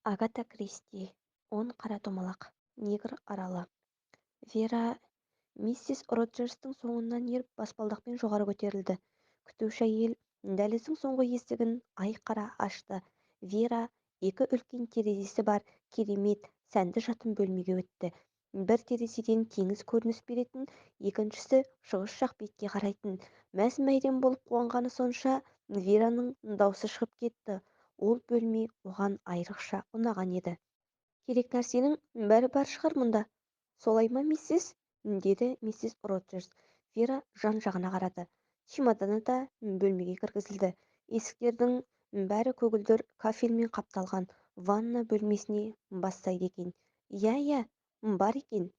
Агата Кристи, «Он қара домалақ», «Негр аралы». Вера миссис Роджерстің соңынан еріп баспалдақпен жоғары көтерілді. Күтуші әйел дәліздің соңғы есігін айқара ашты. Вера екі үлкен терезесі бар керемет сәнді жатын бөлмеге өтті. Бір терезеден теңіз көрініс беретін, екіншісі шығыс жақ бетке қарайтын. Мәз-мәйрам болып қуанғаны сонша Вераның даусы шығып кетті. Ол бөлме оған айрықша ұнаған еді. Керек нәрсенің бәрі бар шығар мұнда. Солай ма, миссис? Деді миссис Роджерс. Вера жан-жағына қарады. Чемоданы да бөлмеге кіргізілді. Есіктердің бәрі көгілдір кафельмен қапталған. Ванна бөлмесіне бастайды екен. Иә, бар екен.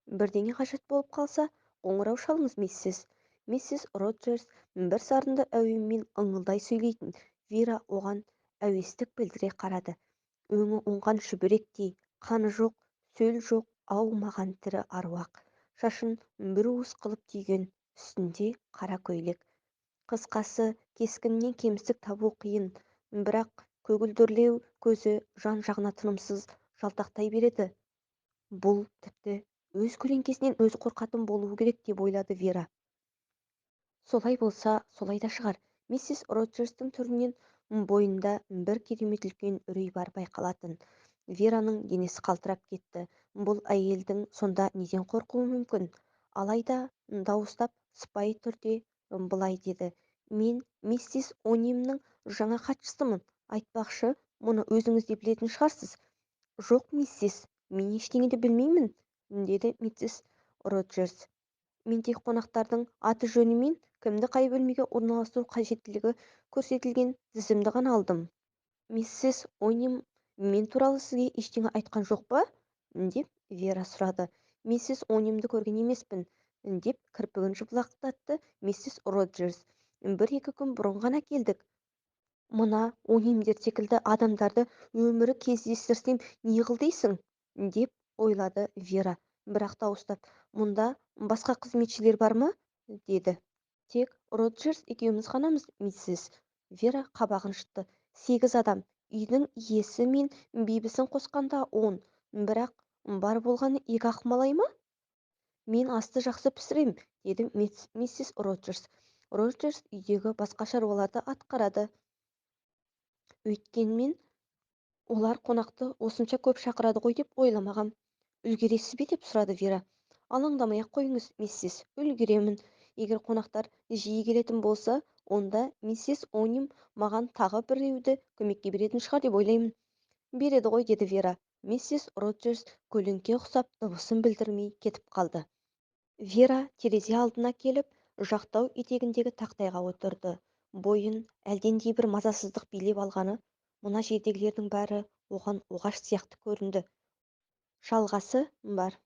Бірдеңе қажет болып қалса, қоңырау шалыңыз, миссис. Миссис Роджерс бір сарынды әуенмен ыңылдай сөйлейтін. Вера оған әуестік білдіре қарады. Өңі оңған шүберектей, қаны жоқ, сөл жоқ, аумаған тірі аруақ. Шашын бір уыс қылып түйген, үстінде қара көйлек. Қысқасы, кескінінен кемістік табу қиын, бірақ көгілдірлеу көзі жан-жағына тынымсыз жалтақтай береді. Бұл тіпті өз көлеңкесінен өзі қорқатын болуы керек деп ойлады Вера. Солай болса, солай да шығар. Миссис Роджерстің түрінен бойында бір керемет үлкен үрей бар байқалатын. Вераның денесі қалтырап кетті. Бұл әйелдің сонда неден қорқуы мүмкін? Алайда дауыстап сыпайы түрде былай деді. Мен миссис О'Нимның жаңа хатшысымын. Айтпақшы, мұны өзіңіз де білетін шығарсыз. Жоқ, миссис, мен ештеңе де білмеймін, деді миссис Роджерс. Мен тек қонақтардың аты-жөні мен кімді қай бөлмеге орналастыру қажеттілігі көрсетілген тізімді ғана алдым. Миссис О'Ним мен туралы сізге ештеңе айтқан жоқ па? Деп Вера сұрады. Миссис О'Нимді көрген емеспін, деп кірпігін жыпылықтатты миссис Роджерс. Бір-екі күн бұрын ғана келдік. Мына О'Нимдер секілді адамдарды өмірі кездестірсем неғыл дейсің? Деп ойлады Вера. Бірақ дауыстап, мұнда басқа қызметшілер бар ма? Деді. Тек Роджерс екеуміз ғанамыз, миссис. Вера қабағын шытты. 8 адам. Үйдің иесі мен бибісін қосқанда 10. Бірақ бар болғаны 2-ақ малай ма? Мен асты жақсы пісірем, деді миссис Роджерс. Роджерс үйдегі басқа шаруаларды атқарады. Өйткенмен олар қонақты осынша көп шақырады ғой деп ойламағам. Үлгересіз бе деп сұрады Вера. Алаңдамай-ақ қойыңыз, миссис, үлгеремін. Егер қонақтар жиі келетін болса, онда миссис О'Ним маған тағы біреуді көмекке беретін шығар деп ойлаймын. Береді ғой, деді Вера. Миссис Роджерс көлеңке ұқсап дыбысын білдірмей кетіп қалды. Вера терезе алдына келіп, жақтау етегіндегі тақтайға отырды. Бойын әлдендей бір мазасыздық билеп алғаны, мына жердегілердің бәрі оған оғаш сияқты көрінді. Жалғасы бар.